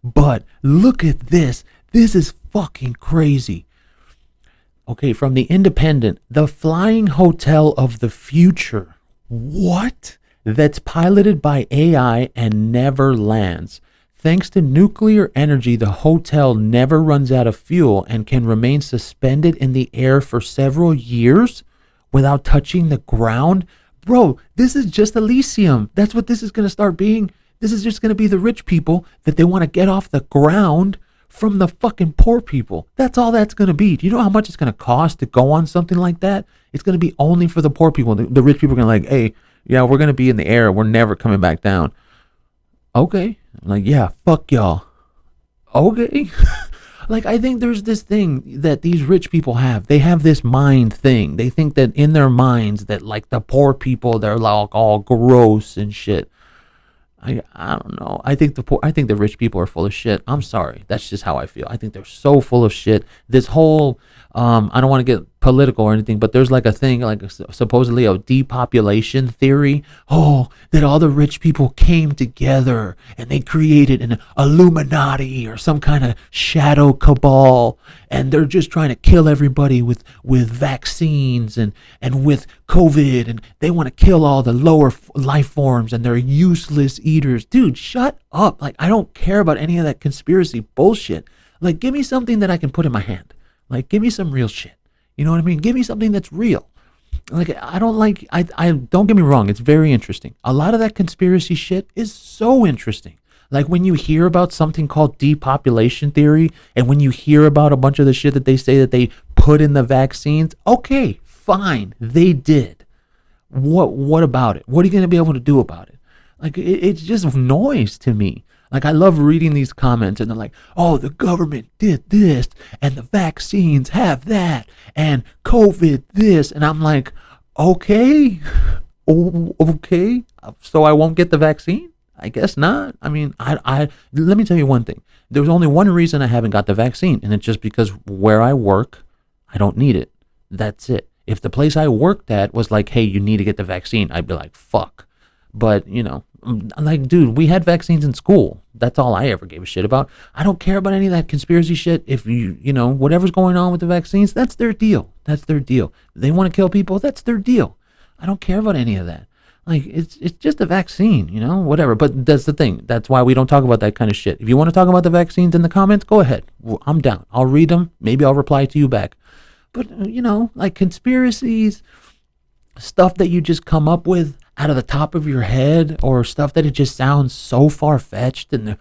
But look at this. This is fucking crazy. Okay, from the Independent, the flying hotel of the future. What? That's piloted by AI and never lands. Thanks to nuclear energy, the hotel never runs out of fuel and can remain suspended in the air for several years without touching the ground. Bro, this is just Elysium. That's what this is going to start being. This is just going to be the rich people that they want to get off the ground from the fucking poor people. That's all that's going to be. Do you know how much it's going to cost to go on something like that? It's going to be only for the poor people. The rich people are going to hey, yeah, we're going to be in the air. We're never coming back down. Okay. I'm like, yeah, fuck y'all. Okay. I think there's this thing that these rich people have. They have this mind thing. They think that in their minds that the poor people, they're all gross and shit. I don't know. I think the rich people are full of shit. I'm sorry. That's just how I feel. I think they're so full of shit. This whole I don't want to get political or anything, but there's a thing supposedly a depopulation theory. Oh, that all the rich people came together and they created an Illuminati or some kind of shadow cabal, and they're just trying to kill everybody with vaccines and with COVID, and they want to kill all the lower life forms, and they're useless eaters. Dude, shut up. I don't care about any of that conspiracy bullshit. Give me something that I can put in my hand. Give me some real shit. You know what I mean? Give me something that's real. I don't get me wrong. It's very interesting. A lot of that conspiracy shit is so interesting. When you hear about something called depopulation theory, and when you hear about a bunch of the shit that they say that they put in the vaccines, okay, fine, they did. What about it? What are you going to be able to do about it? It's just noise to me. I love reading these comments, and they're like, oh, the government did this, and the vaccines have that, and COVID this. And I'm like, okay, okay, so I won't get the vaccine? I guess not. I mean, I let me tell you one thing. There's only one reason I haven't got the vaccine, and it's just because where I work, I don't need it. That's it. If the place I worked at was like, hey, you need to get the vaccine, I'd be like, fuck. But, dude, we had vaccines in school. That's all I ever gave a shit about. I don't care about any of that conspiracy shit. If whatever's going on with the vaccines, that's their deal. That's their deal. If they want to kill people, that's their deal. I don't care about any of that. It's just a vaccine, whatever. But that's the thing. That's why we don't talk about that kind of shit. If you want to talk about the vaccines in the comments, go ahead. I'm down. I'll read them. Maybe I'll reply to you back. But, conspiracies, stuff that you just come up with out of the top of your head, or stuff that it just sounds so far-fetched, and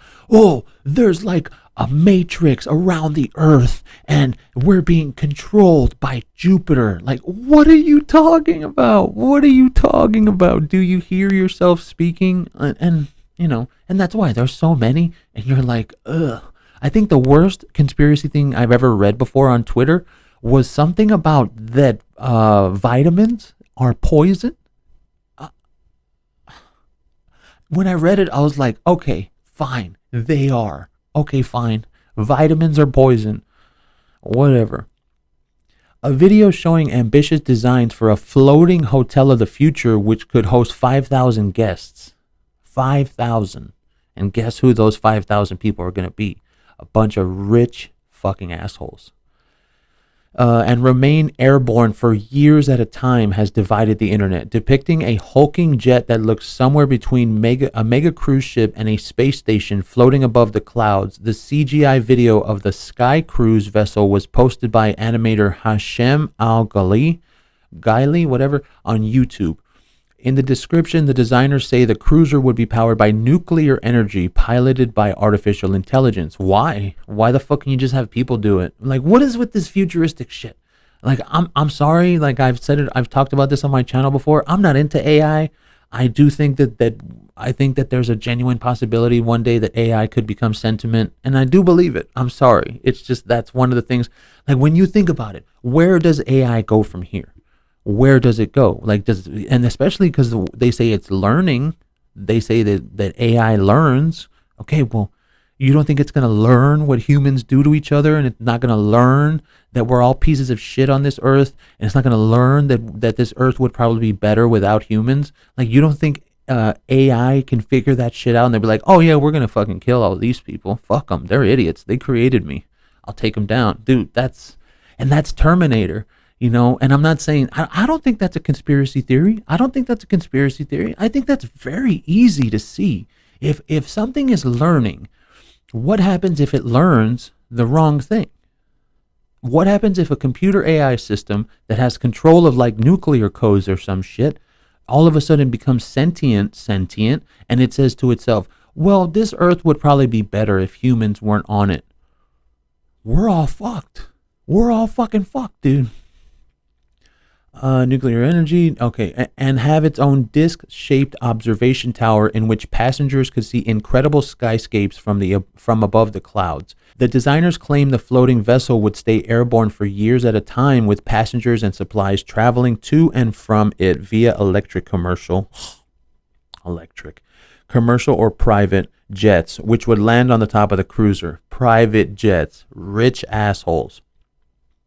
there's a matrix around the earth and we're being controlled by Jupiter. What are you talking about? What are you talking about? Do you hear yourself speaking? And that's why there's so many, and you're like, ugh. I think the worst conspiracy thing I've ever read before on Twitter was something about that vitamins are poison. When I read it, I was like, okay, fine, they are. Okay, fine. Vitamins are poison. Whatever. A video showing ambitious designs for a floating hotel of the future which could host 5,000 guests. 5,000. And guess who those 5,000 people are going to be? A bunch of rich fucking assholes. And remain airborne for years at a time has divided the internet, depicting a hulking jet that looks somewhere between a mega cruise ship and a space station floating above the clouds. The CGI video of the Sky Cruise vessel was posted by animator Hashem Al-Ghali, whatever, on YouTube. In the description, the designers say the cruiser would be powered by nuclear energy piloted by artificial intelligence. Why? Why the fuck can you just have people do it? What is with this futuristic shit? I'm sorry, I've said it, I've talked about this on my channel before. I'm not into AI. I do think that there's a genuine possibility one day that AI could become sentient, and I do believe it. I'm sorry. It's just that's one of the things. When you think about it, where does AI go from here? Where does it go? And especially because they say it's learning, they say that AI learns. Okay, well, you don't think it's going to learn what humans do to each other, and it's not going to learn that we're all pieces of shit on this earth, and it's not going to learn that this earth would probably be better without humans? You don't think AI can figure that shit out, and they'll be like, oh yeah, we're gonna fucking kill all these people. Fuck them, they're idiots. They created me. I'll take them down, dude. That's Terminator. And I'm not saying I don't think that's a conspiracy theory. I don't think that's a conspiracy theory. I think that's very easy to see. If something is learning, what happens if it learns the wrong thing? What happens if a computer AI system that has control of like nuclear codes or some shit all of a sudden becomes sentient, and it says to itself, well, this earth would probably be better if humans weren't on it. We're all fucked. We're all fucking fucked, dude. Nuclear energy, okay, and have its own disc-shaped observation tower in which passengers could see incredible skyscapes from above the clouds. The designers claim the floating vessel would stay airborne for years at a time, with passengers and supplies traveling to and from it via commercial or private jets, which would land on the top of the cruiser. Private jets, rich assholes.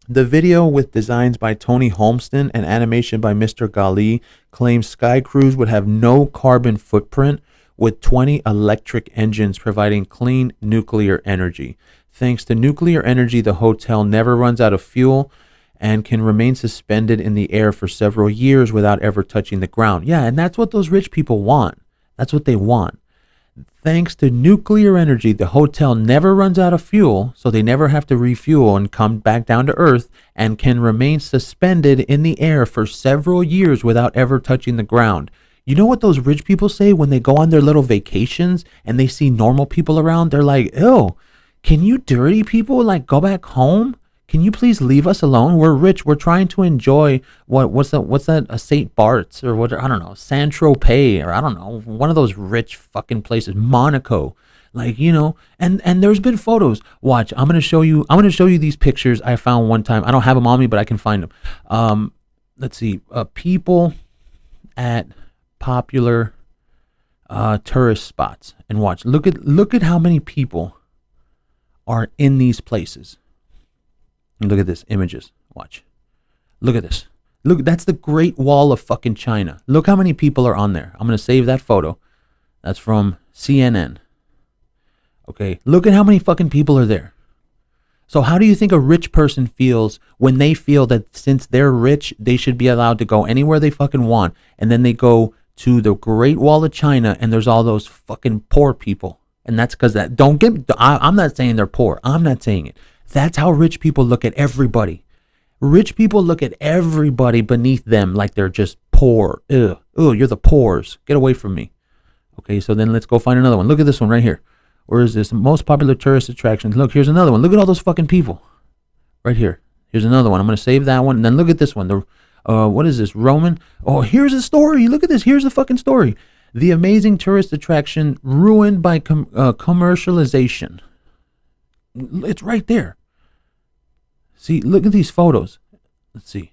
The video, with designs by Tony Holmston and animation by Mr. Ghali, claims Sky Cruise would have no carbon footprint, with 20 electric engines providing clean nuclear energy. Thanks to nuclear energy, the hotel never runs out of fuel and can remain suspended in the air for several years without ever touching the ground. Yeah, and that's what those rich people want. That's what they want. Thanks to nuclear energy, the hotel never runs out of fuel, so they never have to refuel and come back down to Earth, and can remain suspended in the air for several years without ever touching the ground. You know what those rich people say when they go on their little vacations and they see normal people around? They're like, ew, can you dirty people like go back home? Can you please leave us alone? We're rich. We're trying to enjoy what's that? A St. Bart's or what? I don't know. Saint Tropez, or I don't know. One of those rich fucking places. Monaco, And there's been photos. Watch. I'm gonna show you these pictures I found one time. I don't have them on me, but I can find them. Let's see. People at popular tourist spots, and watch. Look at how many people are in these places. And look at this, images. Watch. Look at this. Look, that's the Great Wall of fucking China. Look how many people are on there. I'm going to save that photo. That's from CNN. Okay, look at how many fucking people are there. So how do you think a rich person feels when they feel that since they're rich, they should be allowed to go anywhere they fucking want, and then they go to the Great Wall of China and there's all those fucking poor people? And that's because I'm not saying they're poor. I'm not saying it. That's how rich people look at everybody. Rich people look at everybody beneath them like they're just poor. Ugh, you're the poors. Get away from me. Okay, so then let's go find another one. Look at this one right here. Where is this? Most popular tourist attractions. Look, here's another one. Look at all those fucking people. Right here. Here's another one. I'm going to save that one. And then look at this one. What is this? Roman? Oh, here's a story. Look at this. Here's the fucking story. The amazing tourist attraction ruined by commercialization. It's right there. See, look at these photos. Let's see.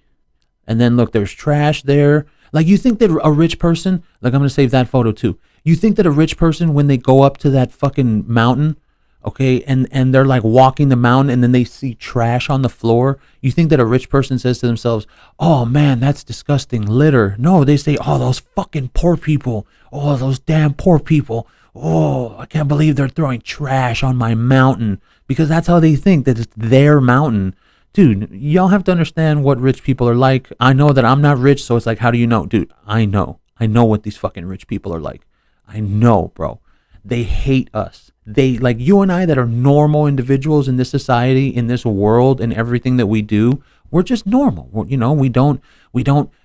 And then look, there's trash there. Like, you think that a rich person, like, I'm going to save that photo too. You think that a rich person, when they go up to that fucking mountain, okay, and they're like walking the mountain and then they see trash on the floor, you think that a rich person says to themselves, oh man, that's disgusting, litter? No, they say, oh, those fucking poor people. Oh, those damn poor people. Oh, I can't believe they're throwing trash on my mountain. Because that's how they think, that it's their mountain. Dude, y'all have to understand what rich people are like. I know that I'm not rich, so it's like, how do you know? Dude, I know. I know what these fucking rich people are like. I know, bro. They hate us. They, like you and I that are normal individuals in this society, in this world, and everything that we do, we're just normal. We don't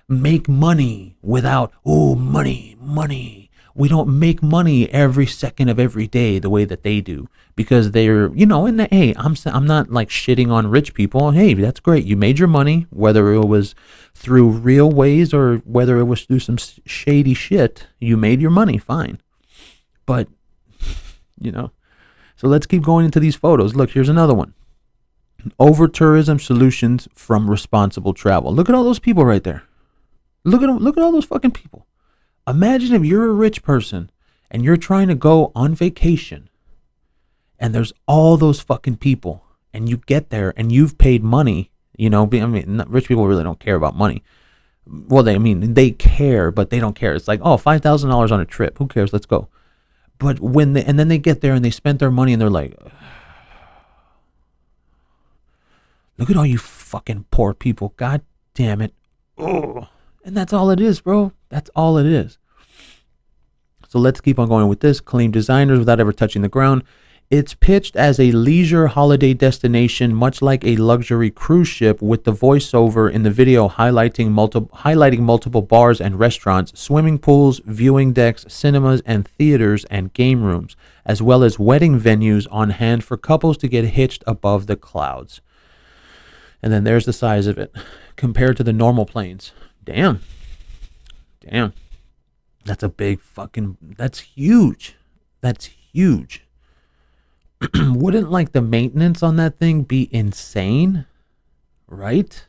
make money without, money. We don't make money every second of every day the way that they do, because they're, hey, I'm not like shitting on rich people. Hey, that's great. You made your money, whether it was through real ways or whether it was through some shady shit. You made your money, fine. But, so let's keep going into these photos. Look, here's another one. Over tourism solutions from responsible travel. Look at all those people right there. Look at all those fucking people. Imagine if you're a rich person and you're trying to go on vacation and there's all those fucking people and you get there and you've paid money, rich people really don't care about money, Well, they care, but they don't care. It's like, oh, $5,000 on a trip. Who cares? Let's go. But and then they get there and they spent their money and they're like, look at all you fucking poor people. God damn it. Oh. And that's all it is, bro. That's all it is. So let's keep on going with this. Claim designers without ever touching the ground. It's pitched as a leisure holiday destination, much like a luxury cruise ship, with the voiceover in the video highlighting multiple bars and restaurants, swimming pools, viewing decks, cinemas and theaters, and game rooms, as well as wedding venues on hand for couples to get hitched above the clouds. And then there's the size of it compared to the normal planes. Damn. That's a big that's huge. That's huge. Wouldn't like the maintenance on that thing be insane? Right?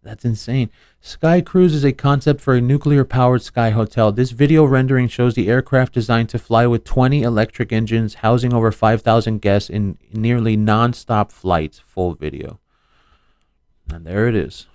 That's insane. Sky Cruise is a concept for a nuclear-powered sky hotel. This video rendering shows the aircraft designed to fly with 20 electric engines, housing over 5,000 guests in nearly non-stop flights. Full video. And there it is.